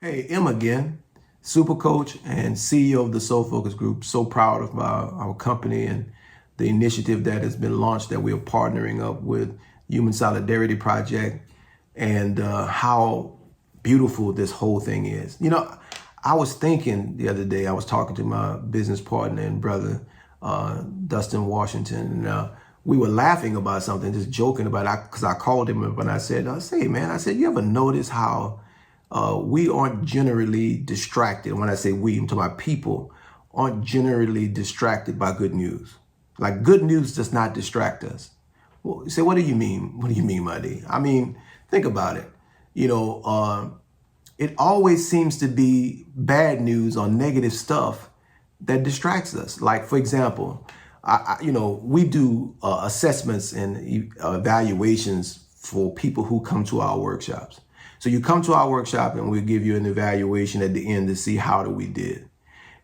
Hey, Em again, super coach and CEO of the Soul Focus Group. So proud of our company and the initiative that has been launched that we are partnering up with Human Solidarity Project and how beautiful this whole thing is. I was thinking the other day, I was talking to my business partner and brother, Dustin Washington, and we were laughing about something, just joking about it, because I called him up and I said, hey man, I said, you ever notice how we aren't generally distracted? When I say we, I'm talking about people aren't generally distracted by good news. Like, good news does not distract us. Well, you say, what do you mean? What do you mean, Mahdi? I mean, think about it. It always seems to be bad news or negative stuff that distracts us. Like, for example, we do assessments and evaluations for people who come to our workshops. So you come to our workshop and we'll give you an evaluation at the end to see how we did.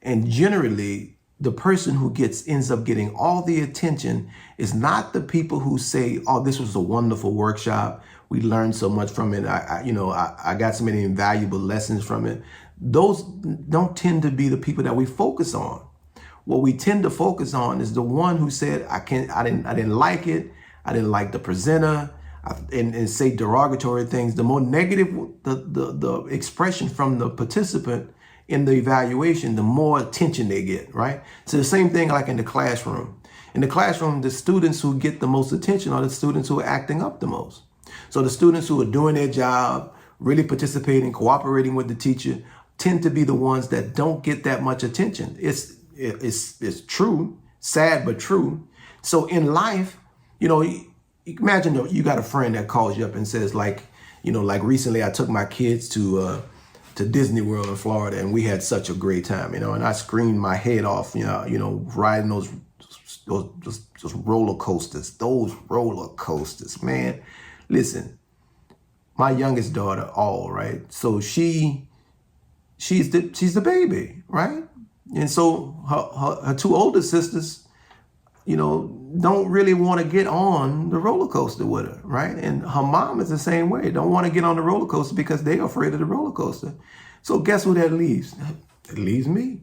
And generally, the person who ends up getting all the attention is not the people who say, oh, this was a wonderful workshop, we learned so much from it, I got so many invaluable lessons from it. Those don't tend to be the people that we focus on. What we tend to focus on is the one who said, I didn't like it, I didn't like the presenter, and say derogatory things. The more negative the expression from the participant in the evaluation, the more attention they get, right? So the same thing like in the classroom. In the classroom, the students who get the most attention are the students who are acting up the most. So the students who are doing their job, really participating, cooperating with the teacher, tend to be the ones that don't get that much attention. It's true, sad but true. So in life, imagine you got a friend that calls you up and says, like recently I took my kids to Disney World in Florida and we had such a great time, and I screamed my head off, riding those roller coasters, man. Listen, my youngest daughter, right? So she's the baby, right? And so her two older sisters, don't really want to get on the roller coaster with her, right? And her mom is the same way. Don't want to get on the roller coaster because they're afraid of the roller coaster. So guess who that leaves? It leaves me.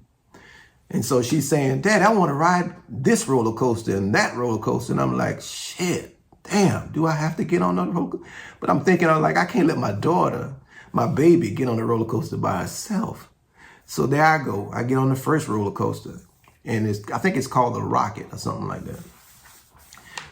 And so she's saying, Dad, I want to ride this roller coaster and that roller coaster. And I'm like, shit, damn, do I have to get on the roller coaster? But I'm thinking, I can't let my daughter, my baby, get on the roller coaster by herself. So there I go. I get on the first roller coaster. And I think it's called the Rocket or something like that.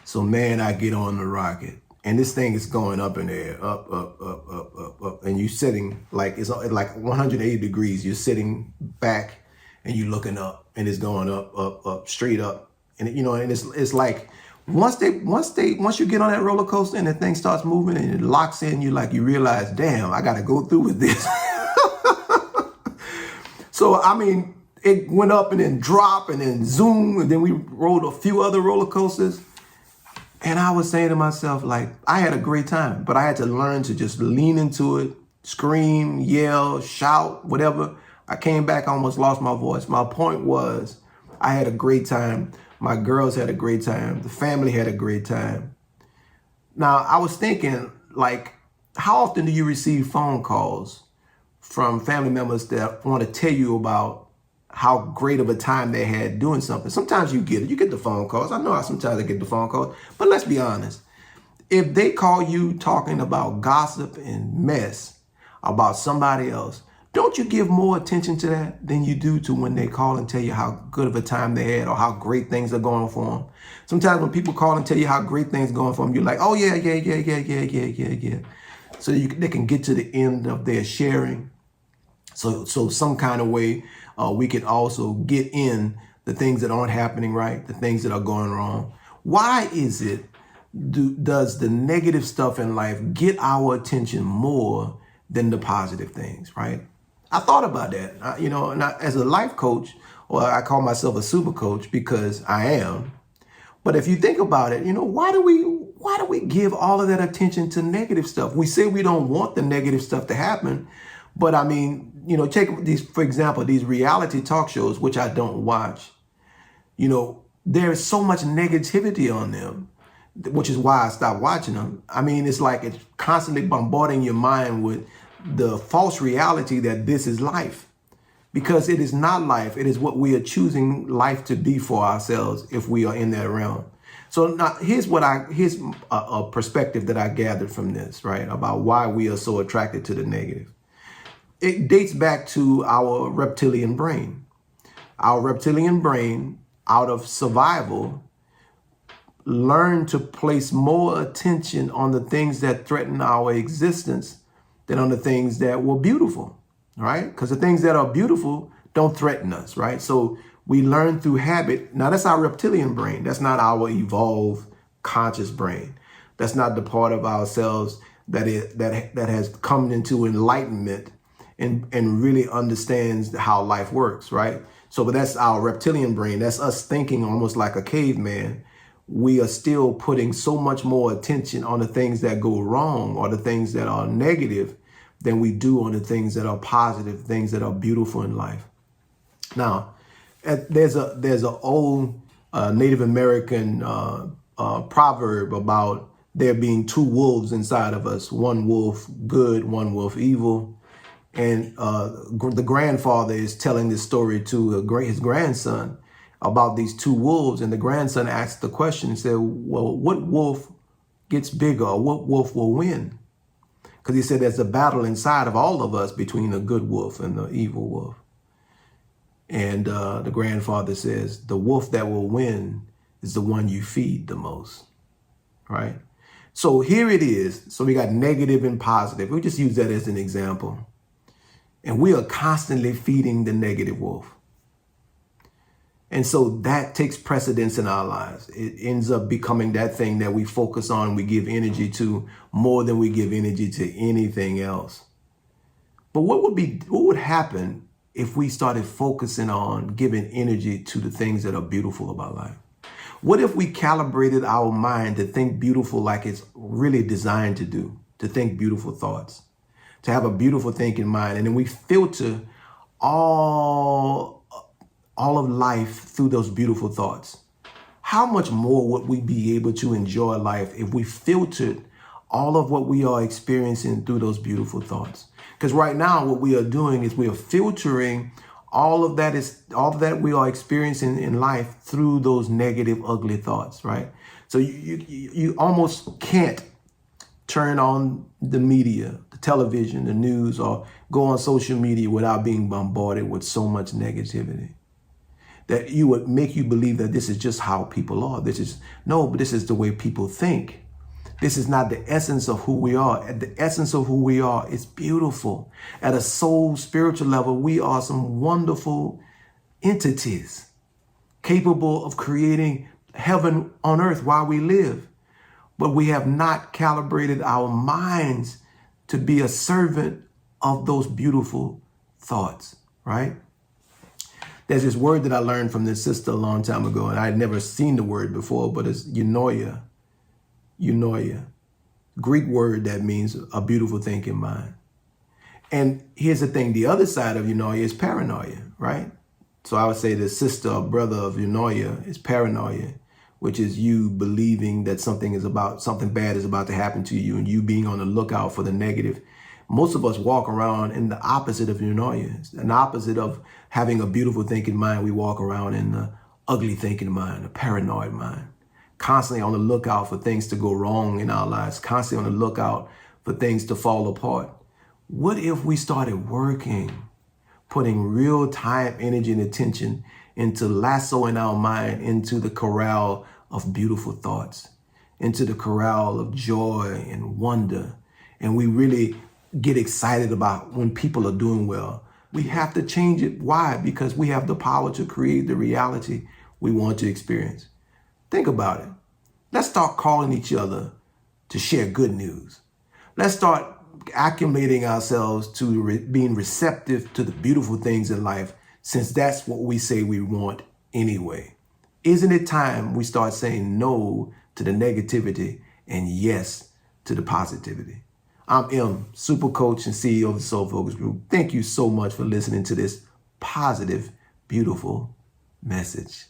So man, I get on the Rocket and this thing is going up in the air, up, up, up, up, up, up. And you're sitting it's like 180 degrees. You're sitting back and you're looking up and it's going up, up, up, straight up. And and it's like, once you get on that roller coaster and the thing starts moving and it locks in, you realize, damn, I got to go through with this. So, it went up and then drop and then zoom. And then we rode a few other roller coasters. And I was saying to myself, I had a great time, but I had to learn to just lean into it, scream, yell, shout, whatever. I came back, almost lost my voice. My point was, I had a great time. My girls had a great time. The family had a great time. Now, I was thinking, how often do you receive phone calls from family members that want to tell you about how great of a time they had doing something? Sometimes you get it. You get the phone calls. I know sometimes I get the phone calls. But let's be honest. If they call you talking about gossip and mess about somebody else, don't you give more attention to that than you do to when they call and tell you how good of a time they had or how great things are going for them? Sometimes when people call and tell you how great things are going for them, you're like, oh, yeah. So they can get to the end of their sharing. So some kind of way we can also get in the things that aren't happening right, the things that are going wrong. Why is it does the negative stuff in life get our attention more than the positive things, right? I thought about that, and as a life coach, or I call myself a super coach because I am. But if you think about it, why do we give all of that attention to negative stuff? We say we don't want the negative stuff to happen. But take these, for example, these reality talk shows, which I don't watch. There's so much negativity on them, which is why I stopped watching them. It's like it's constantly bombarding your mind with the false reality that this is life, because it is not life. It is what we are choosing life to be for ourselves if we are in that realm. So now here's a perspective that I gathered from this, right? About why we are so attracted to the negative. It dates back to our reptilian brain. Our reptilian brain, out of survival, learned to place more attention on the things that threaten our existence than on the things that were beautiful, right? Because the things that are beautiful don't threaten us, right? So we learn through habit. Now, that's our reptilian brain. That's not our evolved conscious brain. That's not the part of ourselves that has come into enlightenment and really understands how life works, right? So, but that's our reptilian brain. That's us thinking almost like a caveman. We are still putting so much more attention on the things that go wrong or the things that are negative than we do on the things that are positive, things that are beautiful in life. Now, there's an old Native American proverb about there being two wolves inside of us, one wolf good, one wolf evil. And the grandfather is telling this story to his grandson about these two wolves. And the grandson asked the question and said, well, what wolf gets bigger, or what wolf will win? Because he said there's a battle inside of all of us between the good wolf and the evil wolf. And the grandfather says, the wolf that will win is the one you feed the most, right? So here it is. So we got negative and positive. We just use that as an example. And we are constantly feeding the negative wolf. And so that takes precedence in our lives. It ends up becoming that thing that we focus on, we give energy to more than we give energy to anything else. But what would happen if we started focusing on giving energy to the things that are beautiful about life? What if we calibrated our mind to think beautiful like it's really designed to do, to think beautiful thoughts, to have a beautiful thinking mind, and then we filter all of life through those beautiful thoughts? How much more would we be able to enjoy life if we filtered all of what we are experiencing through those beautiful thoughts? Because right now what we are doing is we are filtering all of that we are experiencing in life through those negative, ugly thoughts, right? So you almost can't turn on the media, the television, the news, or go on social media without being bombarded with so much negativity that you would make you believe that this is just how people are. But this is the way people think. This is not the essence of who we are. The essence of who we are is beautiful. At a soul, spiritual level, we are some wonderful entities capable of creating heaven on earth while we live. But we have not calibrated our minds to be a servant of those beautiful thoughts, right? There's this word that I learned from this sister a long time ago, and I had never seen the word before, but it's eunoia. Eunoia. Greek word that means a beautiful thinking mind. And here's the thing, the other side of eunoia is paranoia, right? So I would say the sister or brother of eunoia is paranoia, which is you believing that something bad is about to happen to you and you being on the lookout for the negative. Most of us walk around in the opposite of eunoia, an opposite of having a beautiful thinking mind. We walk around in the ugly thinking mind, a paranoid mind, constantly on the lookout for things to go wrong in our lives, constantly on the lookout for things to fall apart. What if we started working, putting real time, energy, and attention into lassoing our mind into the corral of beautiful thoughts, into the corral of joy and wonder, and we really get excited about when people are doing well? We have to change it. Why? Because we have the power to create the reality we want to experience. Think about it. Let's start calling each other to share good news. Let's start acclimating ourselves to being receptive to the beautiful things in life, since that's what we say we want anyway. Isn't it time we start saying no to the negativity and yes to the positivity? I'm M, super coach and CEO of the Soul Focus Group. Thank you so much for listening to this positive, beautiful message.